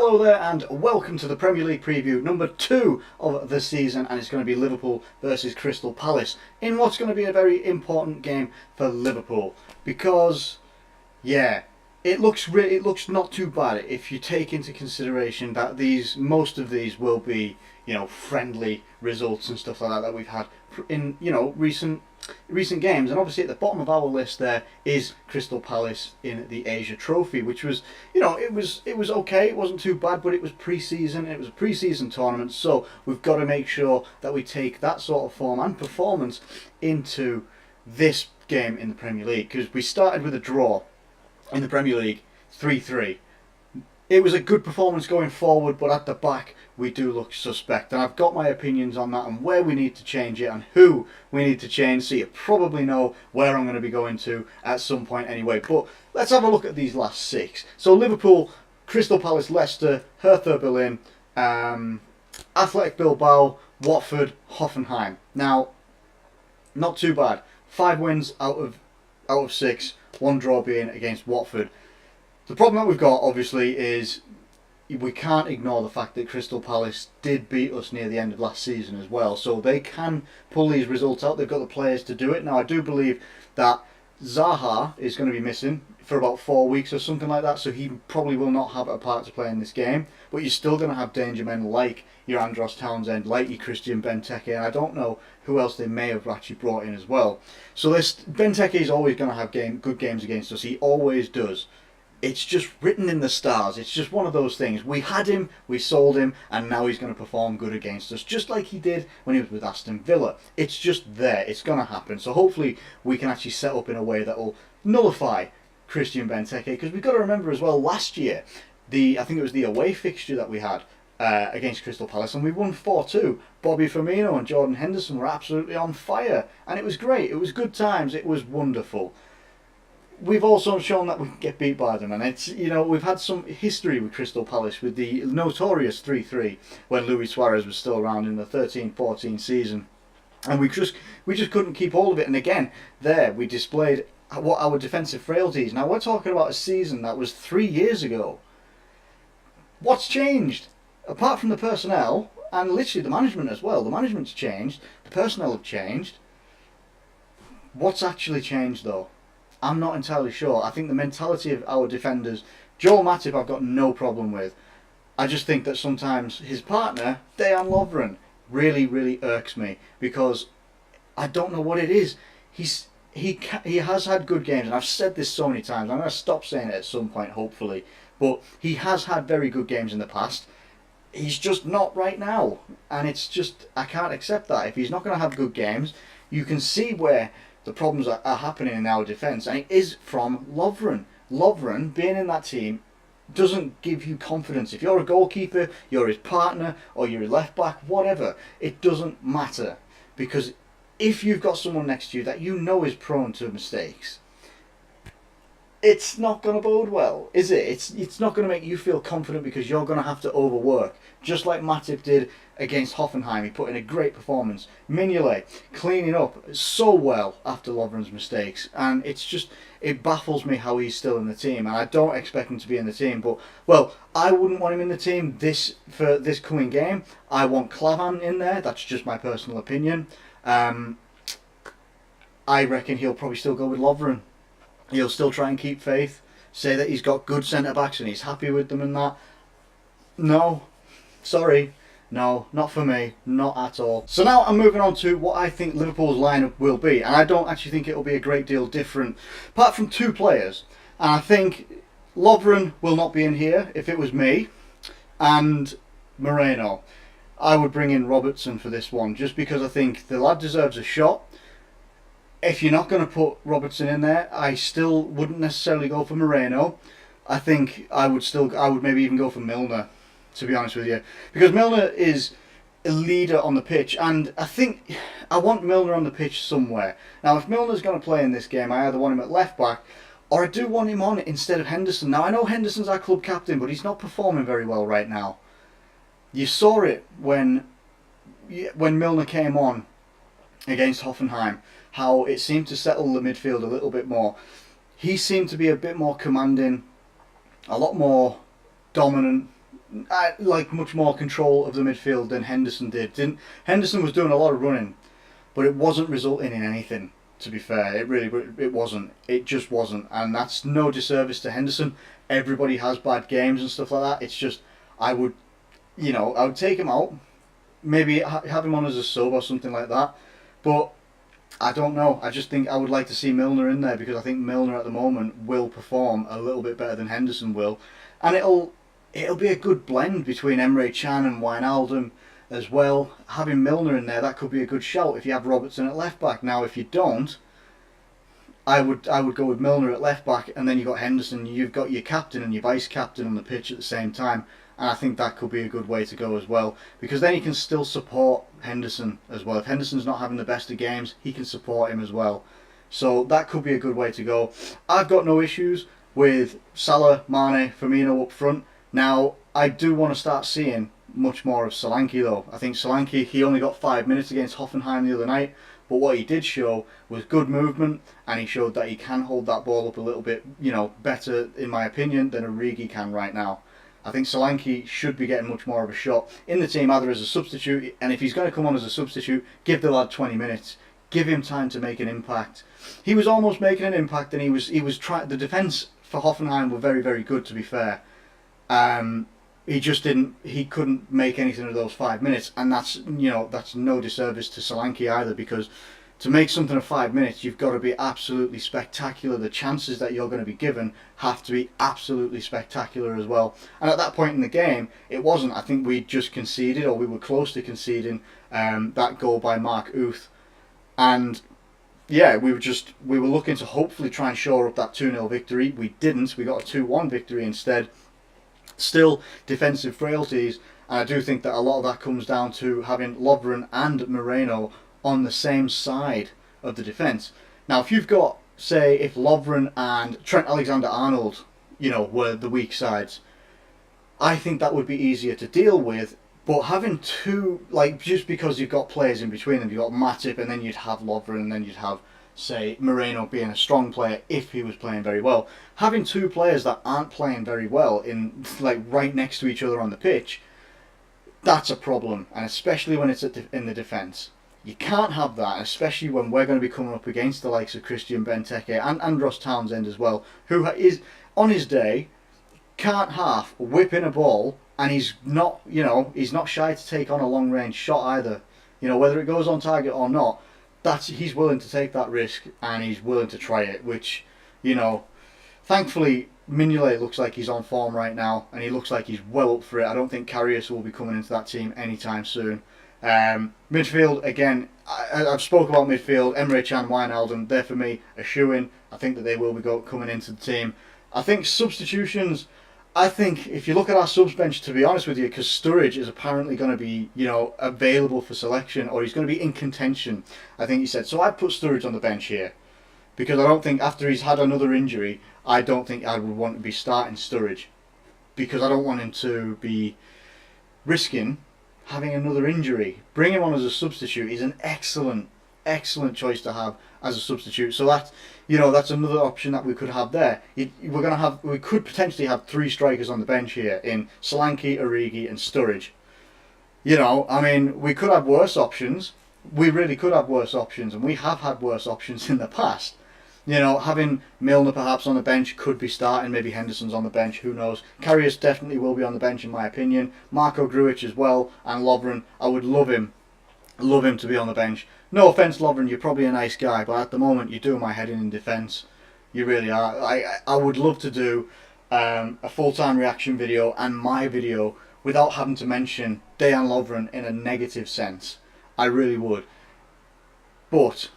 Hello there and welcome to the Premier League preview number 2 of the season, and it's going to be Liverpool versus Crystal Palace in what's going to be a very important game for Liverpool because, yeah, it looks not too bad if you take into consideration that most of these will be, friendly results and stuff like that we've had in, recent games. And obviously at the bottom of our list there is Crystal Palace in the Asia Trophy, which was, it was okay, it wasn't too bad, but it was pre-season, it was a pre-season tournament, so we've got to make sure that we take that sort of form and performance into this game in the Premier League, because we started with a draw in the Premier League, 3-3. It was a good performance going forward, but at the back we do look suspect, and I've got my opinions on that and where we need to change it and who we need to change, so you probably know where I'm going to be going to at some point anyway. But let's have a look at these last 6. So Liverpool, Crystal Palace, Leicester, Hertha Berlin, Athletic Bilbao, Watford, Hoffenheim. Now, not too bad. 5 wins out of 6, 1 draw being against Watford. The problem that we've got, obviously, is we can't ignore the fact that Crystal Palace did beat us near the end of last season as well. So they can pull these results out. They've got the players to do it. Now, I do believe that Zaha is going to be missing for about 4 weeks or something like that. So he probably will not have a part to play in this game. But you're still going to have danger men like your Andros Townsend, like your Christian Benteke. And I don't know who else they may have actually brought in as well. So Benteke is always going to have good games against us. He always does. It's just written in the stars. It's just one of those things. We had him, we sold him, and now he's going to perform good against us, just like he did when he was with Aston Villa. It's just there. It's going to happen. So hopefully we can actually set up in a way that will nullify Christian Benteke, because we've got to remember as well, last year, I think it was the away fixture that we had against Crystal Palace, and we won 4-2. Bobby Firmino and Jordan Henderson were absolutely on fire, and it was great. It was good times. It was wonderful. We've also shown that we can get beat by them, and it's, we've had some history with Crystal Palace with the notorious 3-3 when Luis Suarez was still around in the 13-14 season, and we just couldn't keep hold of it. And again, there we displayed what our defensive frailties. Now we're talking about a season that was 3 years ago. What's changed? Apart from the personnel and literally the management as well. The management's changed, the personnel have changed. What's actually changed though? I'm not entirely sure. I think the mentality of our defenders, Joel Matip, I've got no problem with. I just think that sometimes his partner, Dejan Lovren, really irks me, because I don't know what it is. He has had good games, and I've said this so many times. I'm going to stop saying it at some point, hopefully. But he has had very good games in the past. He's just not right now, and it's just, I can't accept that. If he's not going to have good games, you can see where the problems are happening in our defence, and it is from Lovren. Lovren being in that team doesn't give you confidence. If you're a goalkeeper, you're his partner, or you're a left back, whatever, it doesn't matter, because if you've got someone next to you that is prone to mistakes, it's not going to bode well, is it? It's not going to make you feel confident, because you're going to have to overwork, just like Matip did against Hoffenheim. He put in a great performance. Mignolet cleaning up so well after Lovren's mistakes, and it baffles me how he's still in the team, and I don't expect him to be in the team. But, well, I wouldn't want him in the team for this coming game. I want Klavan in there. That's just my personal opinion. I reckon he'll probably still go with Lovren. He'll still try and keep faith, say that he's got good centre-backs and he's happy with them and that. No, sorry, no, not for me, not at all. So now I'm moving on to what I think Liverpool's lineup will be, and I don't actually think it'll be a great deal different, apart from 2 players. And I think Lovren will not be in here if it was me, and Moreno. I would bring in Robertson for this one, just because I think the lad deserves a shot. If you're not going to put Robertson in there, I still wouldn't necessarily go for Moreno. I think I would maybe even go for Milner, to be honest with you, because Milner is a leader on the pitch, and I think I want Milner on the pitch somewhere. Now, if Milner's going to play in this game, I either want him at left back, or I do want him on instead of Henderson. Now, I know Henderson's our club captain, but he's not performing very well right now. You saw it when Milner came on against Hoffenheim, how it seemed to settle the midfield a little bit more. He seemed to be a bit more commanding, a lot more dominant, like much more control of the midfield than Henderson did. Henderson was doing a lot of running, but it wasn't resulting in anything. To be fair, it wasn't. It just wasn't, and that's no disservice to Henderson. Everybody has bad games and stuff like that. It's just I would, I would take him out, maybe have him on as a sub or something like that. But I don't know. I just think I would like to see Milner in there because I think Milner at the moment will perform a little bit better than Henderson will, and it'll be a good blend between Emre Can and Wijnaldum as well. Having Milner in there, that could be a good shout if you have Robertson at left back. Now, if you don't, I would go with Milner at left back, and then you've got Henderson. You've got your captain and your vice captain on the pitch at the same time, and I think that could be a good way to go as well, because then he can still support Henderson as well. If Henderson's not having the best of games, he can support him as well. So that could be a good way to go. I've got no issues with Salah, Mane, Firmino up front. Now, I do want to start seeing much more of Solanke though. I think Solanke, he only got 5 minutes against Hoffenheim the other night, but what he did show was good movement, and he showed that he can hold that ball up a little bit, better in my opinion than Origi can right now. I think Solanke should be getting much more of a shot in the team, either as a substitute, and if he's going to come on as a substitute, give the lad 20 minutes. Give him time to make an impact. He was almost making an impact, and he was trying. The defence for Hoffenheim were very, very good, to be fair. He just didn't. He couldn't make anything of those 5 minutes, and that's no disservice to Solanke either, because to make something of 5 minutes, you've got to be absolutely spectacular. The chances that you're going to be given have to be absolutely spectacular as well. And at that point in the game, it wasn't. I think we just conceded, or we were close to conceding that goal by Mark Uth, and yeah, we were looking to hopefully try and shore up that 2-0 victory. We didn't. We got a 2-1 victory instead. Still defensive frailties, and I do think that a lot of that comes down to having Lovren and Moreno on the same side of the defence. Now, if you've got, say, if Lovren and Trent Alexander-Arnold, were the weak sides, I think that would be easier to deal with. But having two, just because you've got players in between them, you've got Matip, and then you'd have Lovren, and then you'd have, say, Moreno being a strong player if he was playing very well. Having two players that aren't playing very well in right next to each other on the pitch, that's a problem, and especially when it's in the defence. You can't have that, especially when we're going to be coming up against the likes of Christian Benteke and Andros Townsend as well, who is, on his day, can't half whip in a ball, and he's not shy to take on a long range shot either. Whether it goes on target or not, he's willing to take that risk, and he's willing to try it, which, thankfully Mignolet looks like he's on form right now, and he looks like he's well up for it. I don't think Karius will be coming into that team anytime soon. Midfield, again, I've spoke about midfield. Emre Can, Wijnaldum, they're for me a shoo-in. I think that they will be coming into the team. I think substitutions, if you look at our subs bench, to be honest with you, because Sturridge is apparently going to be, available for selection, or he's going to be in contention, I think he said. So I'd put Sturridge on the bench here, because I don't think, after he's had another injury, I don't think I would want to be starting Sturridge, because I don't want him to be risking having another injury. Bring him on as a substitute. He's an excellent choice to have as a substitute. So that's another option that we could have there. We could potentially have 3 strikers on the bench here in Solanke, Origi, and Sturridge. We could have worse options. We really could have worse options, and we have had worse options in the past. Having Milner perhaps on the bench could be starting. Maybe Henderson's on the bench. Who knows? Karius definitely will be on the bench in my opinion. Marco Grujic as well, and Lovren. I would love him to be on the bench. No offence, Lovren, you're probably a nice guy, but at the moment you're doing my head in defence. You really are. I would love to do a full-time reaction video and my video without having to mention Dejan Lovren in a negative sense. I really would. But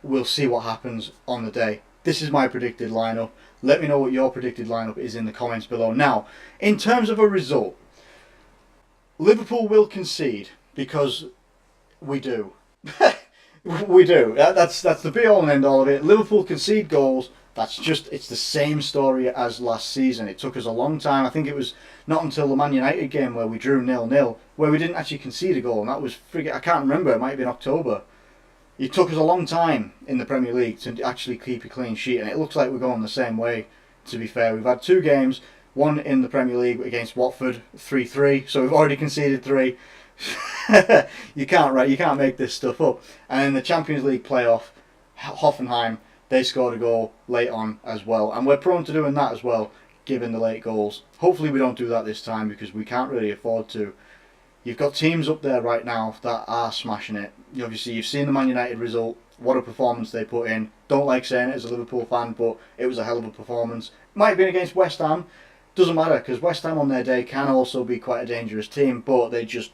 we'll see what happens on the day. This is my predicted lineup. Let me know what your predicted lineup is in the comments below. Now, in terms of a result, Liverpool will concede, because we do. We do. That's the be all and end all of it. Liverpool concede goals. It's the same story as last season. It took us a long time. I think it was not until the Man United game where we drew 0-0, where we didn't actually concede a goal, and that was I can't remember. It might have been October. It took us a long time in the Premier League to actually keep a clean sheet, and it looks like we're going the same way, to be fair. We've had 2 games One in the Premier League against Watford, 3-3. So we've already conceded 3. You can't make this stuff up. And in the Champions League playoff, Hoffenheim, they scored a goal late on as well, and we're prone to doing that as well, given the late goals. Hopefully we don't do that this time, because we can't really afford to. You've got teams up there right now that are smashing it. Obviously, you've seen the Man United result. What a performance they put in. Don't like saying it as a Liverpool fan, but it was a hell of a performance. Might have been against West Ham. Doesn't matter, because West Ham on their day can also be quite a dangerous team, but they just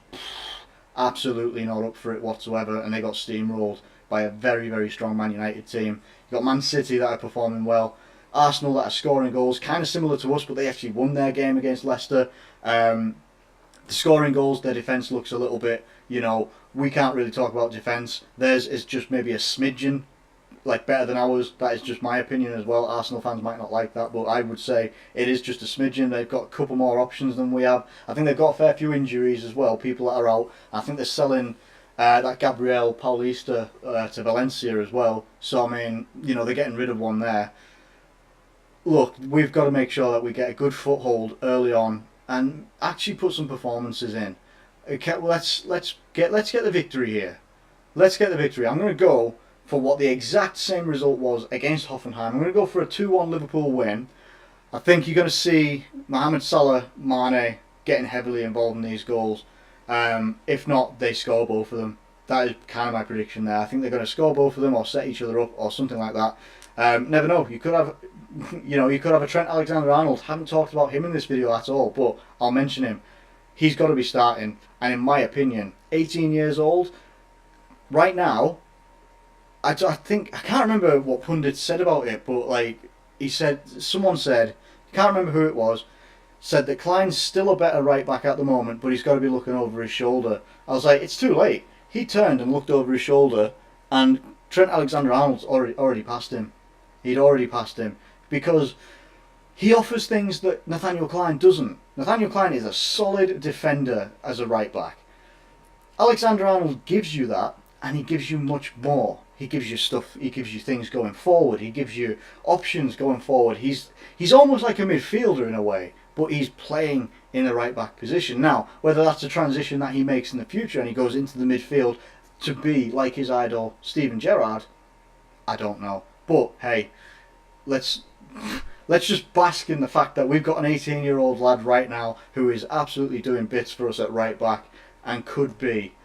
absolutely not up for it whatsoever, and they got steamrolled by a very, very strong Man United team. You've got Man City that are performing well. Arsenal that are scoring goals, kind of similar to us, but they actually won their game against Leicester. The scoring goals, their defence looks a little bit, we can't really talk about defence. Theirs is just maybe a smidgen better than ours. That is just my opinion as well. Arsenal fans might not like that, but I would say it is just a smidgen. They've got a couple more options than we have. I think they've got a fair few injuries as well, people that are out. I think they're selling that Gabriel Paulista to Valencia as well. So, I mean, they're getting rid of one there. Look, we've got to make sure that we get a good foothold early on and actually put some performances in. Okay, let's get the victory here. Let's get the victory. I'm going to go for what the exact same result was against Hoffenheim. I'm going to go for a 2-1 Liverpool win. I think you're going to see Mohamed Salah, Mane getting heavily involved in these goals. If not, they score both of them. That is kind of my prediction there. I think they're going to score both of them or set each other up or something like that. Never know. You could have, you could have a Trent Alexander-Arnold. Haven't talked about him in this video at all, but I'll mention him. He's got to be starting. And in my opinion, 18 years old, right now, I can't remember what pundits said about it, but someone said, I can't remember who it was, said that Clyne's still a better right back at the moment, but he's got to be looking over his shoulder. I was like, it's too late. He turned and looked over his shoulder, and Trent Alexander-Arnold's already passed him. He'd already passed him, because he offers things that Nathaniel Clyne doesn't. Nathaniel Clyne is a solid defender as a right back. Alexander-Arnold gives you that, and he gives you much more. He gives you stuff, he gives you things going forward, he gives you options going forward. He's almost like a midfielder in a way, but he's playing in the right back position. Now, whether that's a transition that he makes in the future and he goes into the midfield to be like his idol Steven Gerrard, I don't know. But hey, let's just bask in the fact that we've got an 18-year-old lad right now who is absolutely doing bits for us at right back and could be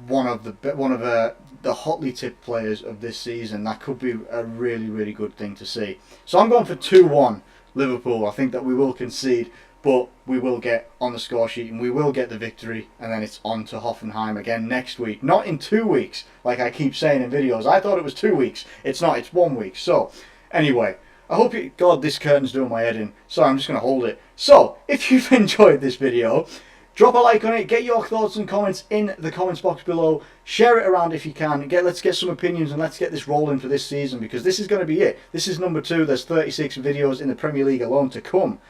one of the hotly tipped players of this season. That could be a really, really good thing to see. So I'm going for 2-1 Liverpool. I think that we will concede, but we will get on the score sheet and we will get the victory, and then it's on to Hoffenheim again next week. Not in 2 weeks, like I keep saying in videos. I thought it was 2 weeks. It's not, it's 1 week. So, anyway, I hope you... God, this curtain's doing my head in. Sorry, I'm just going to hold it. So, if you've enjoyed this video, drop a like on it, get your thoughts and comments in the comments box below, share it around if you can, let's get some opinions and let's get this rolling for this season, because this is going to be it. This is number 2, there's 36 videos in the Premier League alone to come.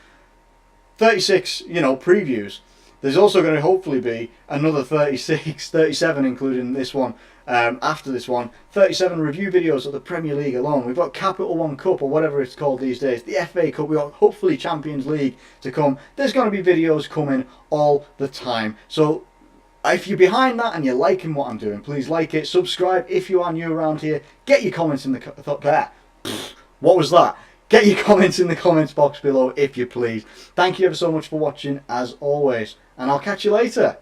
36, previews. There's also going to hopefully be another 36, 37 including this one, after this one, 37 review videos of the Premier League alone. We've got Capital One Cup or whatever it's called these days, the FA Cup, we've got hopefully Champions League to come. There's going to be videos coming all the time. So if you're behind that and you're liking what I'm doing, please like it, subscribe if you are new around here, get your comments in the what was that? Get your comments in the comments box below if you please. Thank you ever so much for watching as always, and I'll catch you later.